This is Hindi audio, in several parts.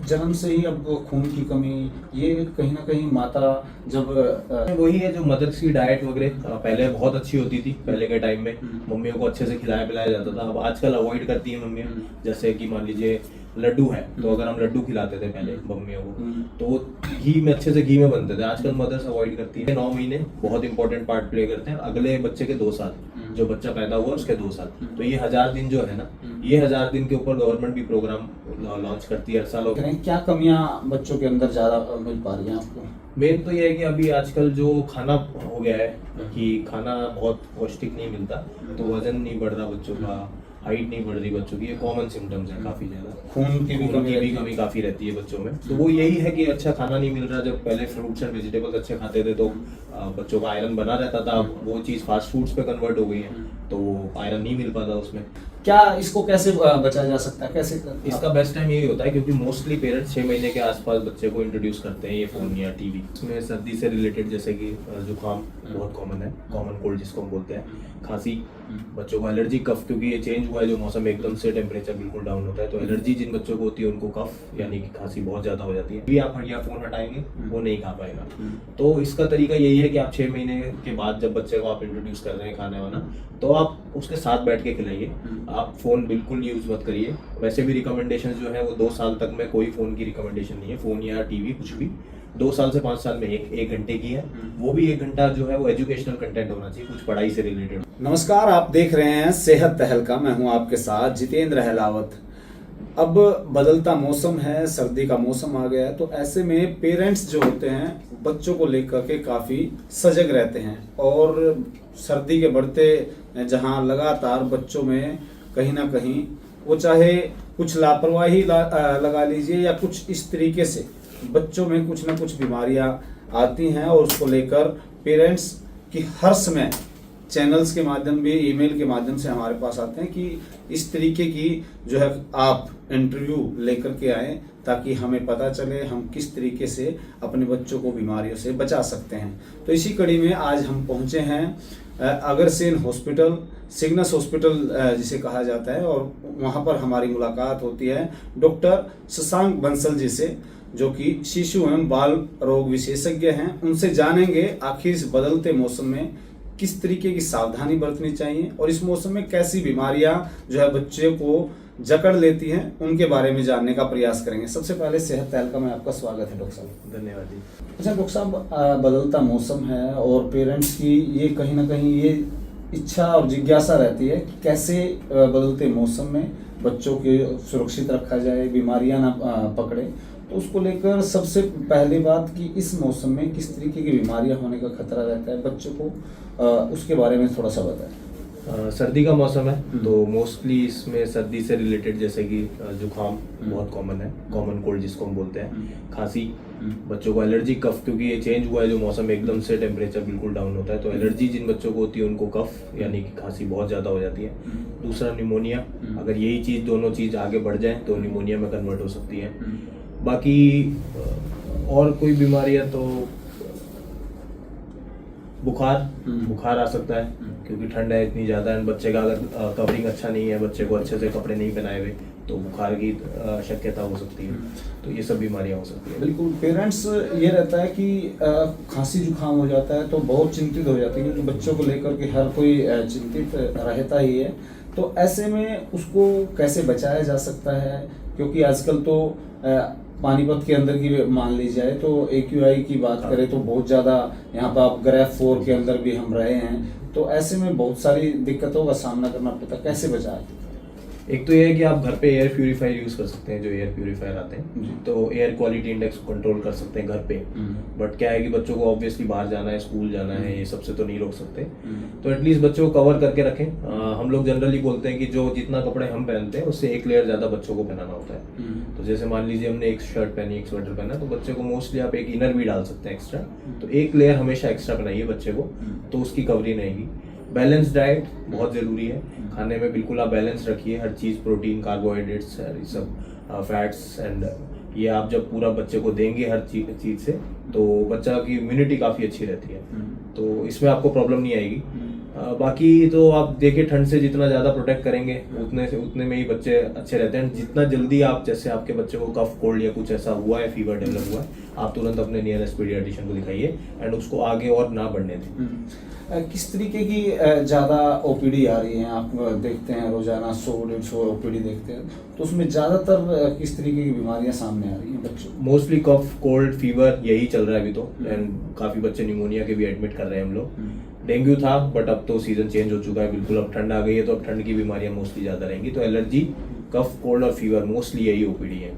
जन्म से ही अब खून की कमी, ये कहीं ना कहीं माता जब वही है जो मदर्स की डाइट वगैरह पहले बहुत अच्छी होती थी। पहले के टाइम में मम्मियों को अच्छे से खिलाया पिलाया जाता था। अब आजकल अवॉइड करती है मम्मियाँ। जैसे कि मान लीजिए लड्डू है, तो अगर हम लड्डू खिलाते थे पहले मम्मियों को, तो घी में अच्छे से घी में बनते थे। आजकल मदर्स अवॉइड करती है। 9 महीने बहुत इंपॉर्टेंट पार्ट प्ले करते हैं। अगले बच्चे के 2 साल, जो बच्चा पैदा हुआ उसके 2 साल, तो ये 1000 दिन जो है ना, ये 1000 दिन के ऊपर गवर्नमेंट भी प्रोग्राम लॉन्च करती है हर साल। क्या कमियां बच्चों के अंदर ज्यादा मिल पा रही हैं आपको? मेन तो ये है कि अभी आजकल जो खाना हो गया है कि खाना बहुत पौष्टिक नहीं मिलता, तो वजन नहीं बढ़ रहा बच्चों का, हाइट नहीं बढ़ रही बच्चों की। ये कॉमन सिम्टम्स हैं काफी ज्यादा। खून की भी कमी काफी रहती है बच्चों में। तो वो यही है कि अच्छा खाना नहीं मिल रहा। जब पहले फ्रूट्स एंड वेजिटेबल्स अच्छे खाते थे तो बच्चों का आयरन बना रहता था। अब वो चीज फास्ट फूड्स पे कन्वर्ट हो गई है, तो आयरन नहीं मिल पाता उसमें। क्या इसको कैसे बचाया जा सकता है, कैसे इसका बेस्ट टाइम यही होता है, क्योंकि मोस्टली पेरेंट्स 6 महीने के आसपास बच्चे को इंट्रोड्यूस करते हैं ये फोन या टीवी। इसमें सर्दी से रिलेटेड जैसे कि जुकाम बहुत कॉमन है, कॉमन कोल्ड जिसको हम बोलते हैं, खांसी, बच्चों को एलर्जी, कफ, क्योंकि ये चेंज हुआ है जो मौसम एकदम से टेम्परेचर बिल्कुल डाउन होता है, तो एलर्जी जिन बच्चों को होती है उनको कफ यानी कि खांसी बहुत ज्यादा हो जाती है। भी आप हटिया फोन हटाएंगे वो नहीं खा पाएगा। तो इसका तरीका यही है कि आप 6 महीने के बाद जब बच्चे को आप इंट्रोड्यूस कर रहे हैं खाने वाना, तो आप उसके साथ बैठ के खिलाइए। आप फोन बिल्कुल यूज मत करिए। वैसे भी रिकमेंडेशन जो है वो 2 साल तक में कोई फोन की रिकमेंडेशन नहीं है, फोन या टीवी कुछ भी। 2 साल से 5 साल में एक घंटे की है, वो भी 1 घंटा जो है वो एजुकेशनल कंटेंट होना चाहिए, कुछ पढ़ाई से रिलेटेड। नमस्कार, आप देख रहे हैं सेहत तहलका। मैं हूं आपके साथ जितेंद्र हलावत। अब बदलता मौसम है, सर्दी का मौसम आ गया है, तो ऐसे में पेरेंट्स जो होते हैं बच्चों को लेकर के काफ़ी सजग रहते हैं। और सर्दी के बढ़ते जहां लगातार बच्चों में कहीं ना कहीं वो चाहे कुछ लापरवाही लगा लीजिए या कुछ इस तरीके से बच्चों में कुछ ना कुछ बीमारियां आती हैं, और उसको लेकर पेरेंट्स की हर समय चैनल्स के माध्यम भी, ईमेल के माध्यम से हमारे पास आते हैं कि इस तरीके की जो है आप इंटरव्यू लेकर के आएँ, ताकि हमें पता चले हम किस तरीके से अपने बच्चों को बीमारियों से बचा सकते हैं। तो इसी कड़ी में आज हम पहुंचे हैं अगरसेन हॉस्पिटल, सिग्नस हॉस्पिटल जिसे कहा जाता है, और वहां पर हमारी मुलाकात होती है डॉक्टर शशांक बंसल जी से, जो कि शिशु एवं बाल रोग विशेषज्ञ हैं। उनसे जानेंगे आखिर इस बदलते मौसम में किस तरीके की सावधानी बरतनी चाहिए और इस मौसम में कैसी बीमारियां जो है बच्चे को जकड़ लेती हैं, उनके बारे में जानने का प्रयास करेंगे। सबसे पहले सेहत तहलका में आपका स्वागत है डॉक्टर साहब। धन्यवाद जी। अच्छा डॉक्टर साहब, बदलता मौसम है और पेरेंट्स की ये कहीं ना कहीं ये इच्छा और जिज्ञासा रहती है कि कैसे बदलते मौसम में बच्चों के सुरक्षित रखा जाए, बीमारियां ना पकड़े। तो उसको लेकर सबसे पहली बात कि इस मौसम में किस तरीके की बीमारियां होने का खतरा रहता है बच्चों को, उसके बारे में थोड़ा सा बताएं। सर्दी का मौसम है तो मोस्टली इसमें सर्दी से रिलेटेड जैसे कि जुकाम बहुत कॉमन है, कॉमन कोल्ड जिसको हम बोलते हैं, खांसी, बच्चों को एलर्जी, कफ, क्योंकि ये चेंज हुआ है जो मौसम एकदम से टेम्परेचर बिल्कुल डाउन होता है, तो एलर्जी जिन बच्चों को होती है उनको कफ यानी कि खांसी बहुत ज़्यादा हो जाती है। दूसरा निमोनिया, अगर यही चीज़ दोनों चीज़ आगे बढ़ जाए तो निमोनिया में कन्वर्ट हो सकती है। बाकी और कोई बीमारियां तो बुखार आ सकता है, क्योंकि ठंड है इतनी ज़्यादा, एंड बच्चे का अगर कवरिंग अच्छा नहीं है, बच्चे को अच्छे से कपड़े नहीं पहनाए हुए, तो बुखार की शक्यता हो सकती है। तो ये सब बीमारियां हो सकती है। बिल्कुल, पेरेंट्स ये रहता है कि खांसी जुकाम हो जाता है तो बहुत चिंतित हो जाते हैं, क्योंकि बच्चों को लेकर के हर कोई चिंतित रहता ही है। तो ऐसे में उसको कैसे बचाया जा सकता है, क्योंकि आजकल तो पानीपत के अंदर की मान ली जाए तो AQI की बात करें तो बहुत ज़्यादा, यहाँ पर आप ग्रेफ 4 के अंदर भी हम रहे हैं, तो ऐसे में बहुत सारी दिक्कतों का सामना करना पड़ता है। कैसे बचाएं? एक तो ये है कि आप घर पे एयर प्यूरीफायर यूज कर सकते हैं, जो एयर प्यूरीफायर आते हैं, तो एयर क्वालिटी इंडेक्स को कंट्रोल कर सकते हैं घर पे। बट क्या है कि बच्चों को ऑब्वियसली बाहर जाना है, स्कूल जाना है, ये सबसे तो नहीं रोक सकते, तो एटलीस्ट बच्चों को कवर करके रखें। हम लोग जनरली बोलते हैं कि जो जितना कपड़े हम पहनते हैं उससे 1 लेयर ज्यादा बच्चों को पहनाना होता है। तो जैसे मान लीजिए हमने एक शर्ट पहनी, एक स्वेटर पहना, तो बच्चे को मोस्टली आप एक इनर भी डाल सकते हैं एक्स्ट्रा, तो 1 लेयर हमेशा एक्स्ट्रा बनाइए बच्चे को, तो उसकी कवरी रहेगी। बैलेंस डाइट बहुत ज़रूरी है, खाने में बिल्कुल आप बैलेंस रखिए, हर चीज़, प्रोटीन, कार्बोहाइड्रेट्स, ये सब फैट्स, एंड ये आप जब पूरा बच्चे को देंगे हर चीज़ से, तो बच्चा की इम्यूनिटी काफ़ी अच्छी रहती है, तो इसमें आपको प्रॉब्लम नहीं आएगी। बाकी तो आप देखिए, ठंड से जितना ज़्यादा प्रोटेक्ट करेंगे उतने में ही बच्चे अच्छे रहते हैं। जितना जल्दी आप, जैसे आपके बच्चे को कफ कोल्ड या कुछ ऐसा हुआ है, फीवर डेवलप हुआ है, आप तुरंत अपने नियरेस्ट पीडियाट्रिशियन को दिखाइए एंड उसको आगे और ना बढ़ने दें। किस तरीके की ज़्यादा ओपीडी आ रही है? आप देखते हैं रोजाना 100-150 ओपीडी देखते हैं, तो उसमें ज़्यादातर किस तरीके की बीमारियां सामने आ रही हैं बच्चों? मोस्टली कफ कोल्ड फीवर यही चल रहा है अभी तो, एंड काफ़ी बच्चे निमोनिया के भी एडमिट कर रहे हैं हम लोग। डेंगू था बट अब तो सीजन चेंज हो चुका है बिल्कुल, अब ठंड आ गई है तो अब ठंड की बीमारियां मोस्टली ज़्यादा रहेंगी। तो एलर्जी, कफ कोल्ड और फीवर मोस्टली यही ओपीडी है।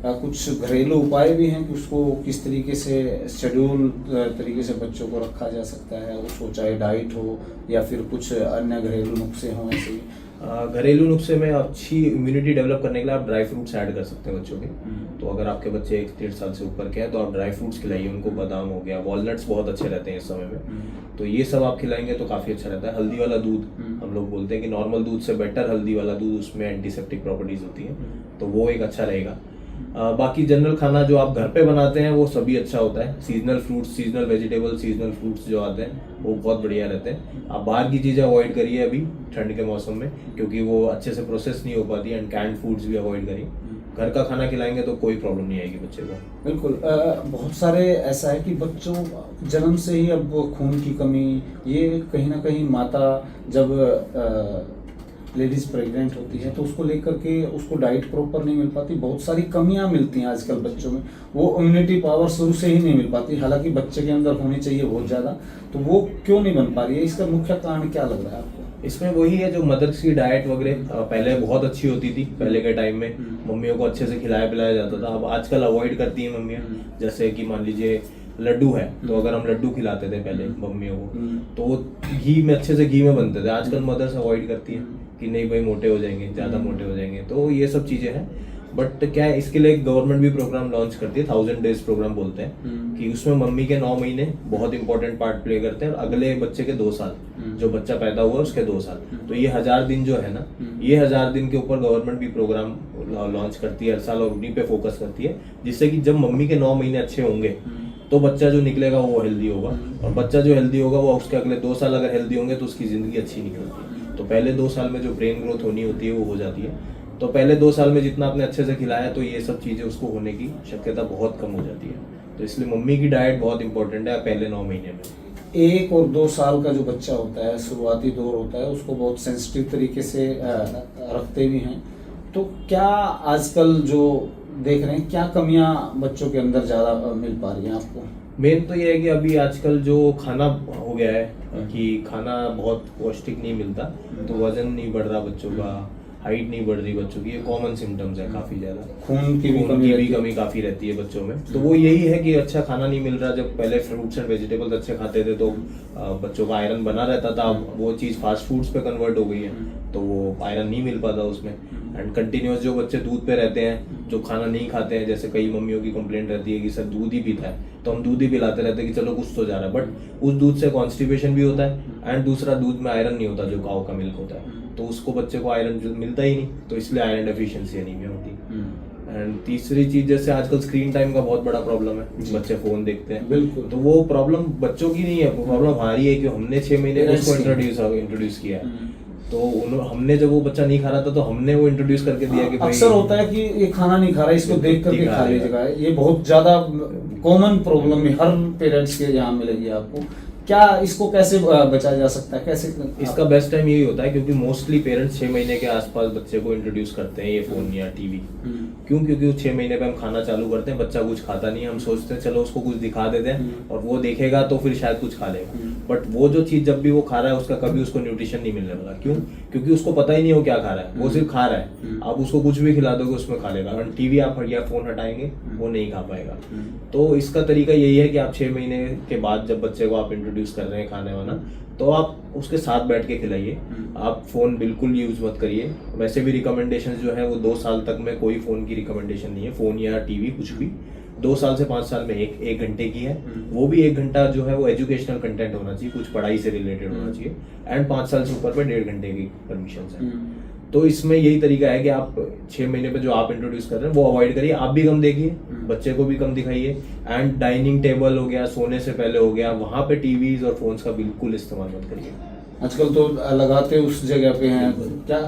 कुछ घरेलू उपाय भी हैं कि उसको किस तरीके से शेड्यूल तरीके से बच्चों को रखा जा सकता है, उसको चाहे डाइट हो या फिर कुछ अन्य घरेलू नुस्खे हों ऐसे ही? घरेलू नुस्खे में अच्छी इम्यूनिटी डेवलप करने के लिए आप ड्राई फ्रूट्स ऐड कर सकते हैं बच्चों के। तो अगर आपके बच्चे 1-1.5 साल से ऊपर के हैं तो आप ड्राई फ्रूट्स खिलाइए उनको, बादाम हो गया, वॉलनट्स बहुत अच्छे रहते हैं इस समय में, तो ये सब आप खिलाएंगे तो काफ़ी अच्छा रहता है। हल्दी वाला दूध, हम लोग बोलते हैं कि नॉर्मल दूध से बेटर हल्दी वाला दूध, उसमें एंटीसेप्टिक प्रॉपर्टीज होती हैं, तो वो एक अच्छा रहेगा। बाकी जनरल खाना जो आप घर पे बनाते हैं वो सभी अच्छा होता है। Seasonal fruits, seasonal vegetable, seasonal fruits जो आते हैं वो बहुत बढ़िया रहते हैं। आप बाहर की चीज़ें अवॉइड करिए अभी ठंड के मौसम में, क्योंकि वो अच्छे से प्रोसेस नहीं हो पाती, एंड कैंड फूड्स भी अवॉइड करिए। घर का खाना खिलाएंगे तो कोई प्रॉब्लम नहीं आएगी बच्चे को। बिल्कुल। बहुत सारे ऐसा है कि बच्चों जन्म से ही अब खून की कमी, ये कहीं ना कहीं माता जब लेडीज़ प्रेग्नेंट होती है तो उसको लेकर के उसको डाइट प्रॉपर नहीं मिल पाती, बहुत सारी कमियां मिलती हैं आजकल बच्चों में, वो इम्यूनिटी पावर शुरू से ही नहीं मिल पाती, हालांकि बच्चे के अंदर होनी चाहिए बहुत ज़्यादा, तो वो क्यों नहीं बन पा रही है? इसका मुख्य कारण क्या लग रहा है आपको? इसमें वही है जो मदर्स की डाइट वगैरह पहले बहुत अच्छी होती थी, पहले के टाइम में मम्मियों को अच्छे से खिलाया पिलाया जाता था। अब आजकल अवॉइड करती हैं मम्मियाँ। जैसे कि मान लीजिए लड्डू है तो अगर हम लड्डू खिलाते थे पहले मम्मियों को तो वो घी में, अच्छे से घी में बनते थे, आजकल मदर्स अवॉइड करती हैं कि नहीं भाई मोटे हो जाएंगे, ज़्यादा मोटे हो जाएंगे, तो ये सब चीज़ें हैं। बट क्या है, इसके लिए गवर्नमेंट भी प्रोग्राम लॉन्च करती है, 1000 डेज प्रोग्राम बोलते हैं, कि उसमें मम्मी के 9 महीने बहुत इंपॉर्टेंट पार्ट प्ले करते हैं, और अगले बच्चे के 2 साल, जो बच्चा पैदा हुआ उसके 2 साल, तो ये 1000 दिन जो है ना, ये 1000 दिन के ऊपर गवर्नमेंट भी प्रोग्राम लॉन्च करती है हर साल, और उन्हीं पे फोकस करती है, जिससे कि जब मम्मी के 9 महीने अच्छे होंगे तो बच्चा जो निकलेगा वो हेल्दी होगा, और बच्चा जो हेल्दी होगा वो उसके अगले 2 साल अगर हेल्दी होंगे तो उसकी ज़िंदगी अच्छी निकलती है। तो पहले 2 साल में जो ब्रेन ग्रोथ होनी होती है वो हो जाती है, तो पहले 2 साल में जितना आपने अच्छे से खिलाया तो ये सब चीज़ें उसको होने की शक्यता बहुत कम हो जाती है। तो इसलिए मम्मी की डाइट बहुत इंपॉर्टेंट है पहले 9 महीने में। 1 और 2 साल का जो बच्चा होता है, शुरुआती दौर होता है, उसको बहुत सेंसिटिव तरीके से रखते भी हैं, तो क्या आजकल जो देख रहे हैं क्या कमियां बच्चों के अंदर ज़्यादा मिल पा रही हैं आपको? मेन तो ये है कि अभी आजकल जो खाना हो गया है कि खाना बहुत पौष्टिक नहीं मिलता, तो वजन नहीं बढ़ रहा बच्चों का, हाइट नहीं बढ़ रही बच्चों की, ये कॉमन सिम्टम्स है काफ़ी ज़्यादा। खून की भी कमी काफ़ी रहती है बच्चों में, तो वो यही है कि अच्छा खाना नहीं मिल रहा। जब पहले फ्रूट्स एंड वेजिटेबल्स अच्छे खाते थे तो बच्चों का आयरन बना रहता था, अब वो चीज़ फास्ट फूड्स पे कन्वर्ट हो गई है, तो वो आयरन नहीं मिल पाता उसमें। एंड कंटिन्यूस जो बच्चे दूध पे रहते हैं, जो खाना नहीं खाते हैं, जैसे कई मम्मियों की कंप्लेंट रहती है कि सर दूध ही पीता है, तो हम दूध ही पिलाते रहते हैं कि चलो कुछ तो जा रहा है, बट उस दूध से कॉन्स्टिपेशन भी होता है, एंड दूसरा दूध में आयरन नहीं होता जो काऊ का मिल्क होता है, तो उसको बच्चे को आयरन मिलता ही नहीं, तो इसलिए आयरन डेफिशिएंसी एनीमिया होती है। एंड तीसरी चीज, जैसे आजकल स्क्रीन टाइम का बहुत बड़ा प्रॉब्लम है, बच्चे फोन देखते हैं, बिल्कुल, तो वो प्रॉब्लम बच्चों की नहीं है, प्रॉब्लम हमारी है कि हमने 6 महीने में उसको इंट्रोड्यूस किया है, तो हमने जब वो बच्चा नहीं खा रहा था तो हमने वो इंट्रोड्यूस करके दिया कि अक्सर होता है कि ये खाना नहीं खा रहा, इसको देख करके खा लीजिएगा, ये बहुत ज्यादा कॉमन प्रॉब्लम है, हर पेरेंट्स के यहाँ मिलेगी आपको। क्या इसको कैसे बचाया जा सकता है, कैसे? इसका बेस्ट टाइम यही होता है, क्योंकि मोस्टली पेरेंट्स 6 महीने के आसपास बच्चे को इंट्रोड्यूस करते हैं ये फोन या टीवी। क्यों? क्योंकि 6 महीने पे हम खाना चालू करते हैं, बच्चा कुछ खाता नहीं है, हम सोचते हैं चलो उसको कुछ दिखा देते हैं और वो देखेगा तो फिर शायद कुछ खा लेगा, बट वो जो चीज जब भी वो खा रहा है उसका कभी उसको न्यूट्रिशन नहीं मिलने वाला। क्यों? क्योंकि उसको पता ही नहीं हो क्या खा रहा है, वो सिर्फ खा रहा है, आप उसको कुछ भी खिला दोगे उसमें खा लेगा, और टीवी आप या फोन हटाएंगे वो नहीं खा पाएगा। तो इसका तरीका यही है कि आप 6 महीने के बाद जब बच्चे को आप इंट्रोड्यूस कर रहे हैं खाने वाना, तो आप उसके साथ बैठ के खिलाइए, आप फोन बिल्कुल यूज मत करिए। वैसे भी रिकमेंडेशंस जो है वो 2 साल तक में कोई फोन की रिकमेंडेशन नहीं है, फोन या टीवी कुछ भी 2 साल से 5 साल में एक घंटे की है, वो भी 1 घंटा जो है वो एजुकेशनल कंटेंट होना चाहिए, कुछ पढ़ाई से रिलेटेड होना चाहिए, एंड 5 साल से ऊपर पे 1.5 घंटे की परमिशन है। तो इसमें यही तरीका है कि आप 6 महीने पे जो आप इंट्रोड्यूस कर रहे हैं वो अवॉइड करिए, आप भी कम देखिए, बच्चे को भी कम दिखाइए, एंड डाइनिंग टेबल हो गया, सोने से पहले हो गया, वहां पे टीवीज और फोन्स का बिल्कुल इस्तेमाल मत करिए। आजकल तो लगाते उस जगह पे हैं क्या।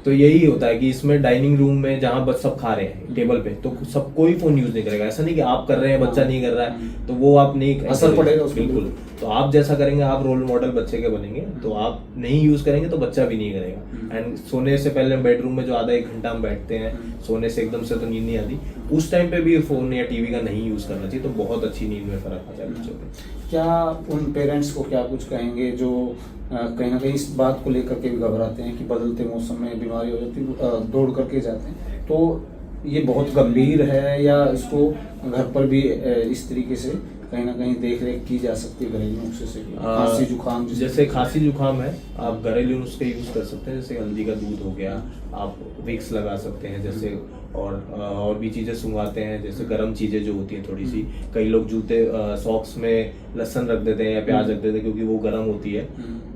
तो यही होता है कि इसमें डाइनिंग रूम में जहाँ बस सब खा रहे हैं टेबल पे, तो सब कोई फोन यूज नहीं करेगा। ऐसा नहीं कि आप कर रहे हैं बच्चा नहीं कर रहा है, तो वो आप नहीं असर पड़ेगा उसको। बिल्कुल। तो आप जैसा करेंगे, आप रोल मॉडल बच्चे के बनेंगे, तो आप नहीं यूज करेंगे तो बच्चा भी नहीं करेगा। एंड सोने से पहले बेडरूम में जो आधा एक घंटा हम बैठते हैं, सोने से एकदम से तो नींद नहीं आती, उस टाइम पे भी फोन या टीवी का नहीं यूज करना चाहिए, तो बहुत अच्छी नींद में फर्क आता है बच्चों को। क्या उन पेरेंट्स को क्या कुछ कहेंगे जो कहीं ना कहीं इस बात को लेकर के भी घबराते हैं कि बदलते मौसम में बीमारी हो जाती है, दौड़ करके जाते हैं, तो ये बहुत गंभीर है या इसको घर पर भी इस तरीके से कहीं ना कहीं देख रेख की जा सकती है घरेलू नुस्खे से? खांसी जुकाम जैसे खांसी जुकाम है, आप घरेलू नुस्खे यूज कर सकते हैं, जैसे हल्दी का दूध हो गया, आप विक्स लगा सकते हैं जैसे, और भी चीज़ें सुंघाते हैं, जैसे गर्म चीज़ें जो होती हैं थोड़ी सी, कई लोग जूते सॉक्स में लहसुन रख देते हैं या प्याज रख देते हैं क्योंकि वो गर्म होती है।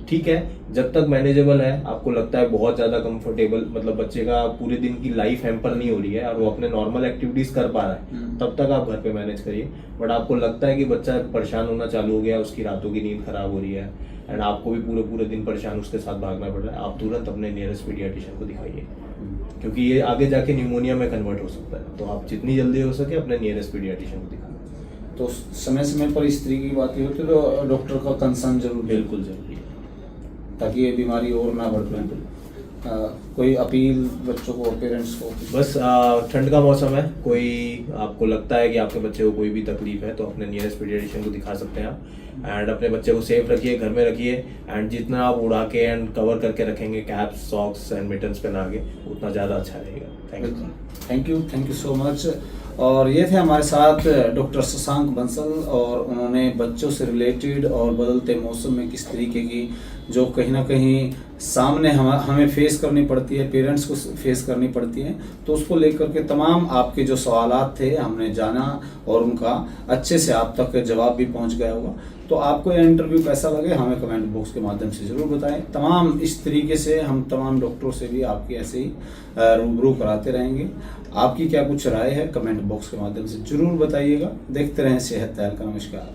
ठीक है, जब तक मैनेजेबल है, आपको लगता है बहुत ज़्यादा कंफर्टेबल, मतलब बच्चे का पूरे दिन की लाइफ हैम्पर नहीं हो रही है और वो अपने नॉर्मल एक्टिविटीज़ कर पा रहा है, तब तक आप घर पे मैनेज करिए। बट आपको लगता है कि बच्चा परेशान होना चालू हो गया, उसकी रातों की नींद खराब हो रही है एंड आपको भी पूरे दिन परेशान उसके साथ भागना पड़ रहा है, आप तुरंत अपने नियरेस्ट पीडियाट्रिशियन को दिखाइए, क्योंकि ये आगे जाके न्यूमोनिया में कन्वर्ट हो सकता है। तो आप जितनी जल्दी हो सके अपने नियरेस्ट पीडियाट्रिशियन को दिखाएं। तो समय समय पर इस तरीके की बातें होती है तो डॉक्टर का कंसर्न जरूर बिल्कुल जरूरी है, ताकि ये बीमारी और ना बढ़ पाए। कोई अपील बच्चों को, पेरेंट्स को? बस ठंड का मौसम है, कोई आपको लगता है कि आपके बच्चे को कोई भी तकलीफ है तो अपने नियरेस्ट पीडियाट्रिशियन को दिखा सकते हैं आप। एंड अपने बच्चे को सेफ रखिए, घर में रखिए, एंड जितना आप उड़ा के एंड कवर करके रखेंगे कैप्स, सॉक्स एंड मिटन्स पहना के, उतना ज़्यादा अच्छा रहेगा। Thank you so much. और ये थे हमारे साथ डॉक्टर शशांक बंसल, और उन्होंने बच्चों से रिलेटेड और बदलते मौसम में किस तरीके की जो कहीं ना कहीं सामने हमें फेस करनी पड़ती है, पेरेंट्स को फेस करनी पड़ती है, तो उसको लेकर के तमाम आपके जो सवालात थे हमने जाना और उनका अच्छे से आप तक जवाब भी पहुंच गया होगा। तो आपको यह इंटरव्यू कैसा लगे हमें कमेंट बॉक्स के माध्यम से ज़रूर बताएं। तमाम इस तरीके से हम तमाम डॉक्टरों से भी आपकी ऐसे ही रूबरू कराते रहेंगे। आपकी क्या कुछ राय है कमेंट बॉक्स के माध्यम से ज़रूर बताइएगा। देखते रहें सेहत तहलका। नमस्कार।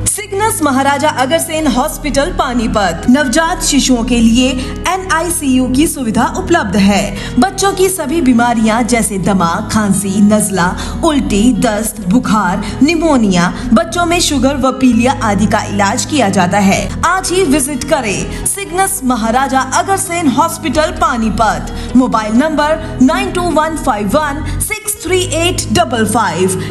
सिग्नस महाराजा अग्रसेन हॉस्पिटल पानीपत नवजात शिशुओं के लिए NICU की सुविधा उपलब्ध है। बच्चों की सभी बीमारियां जैसे दमा, खांसी, नजला, उल्टी, दस्त, बुखार, निमोनिया, बच्चों में शुगर व पीलिया आदि का इलाज किया जाता है। आज ही विजिट करें Cygnus Maharaja Agrasen hospital Panipat. Mobile number 9215163855।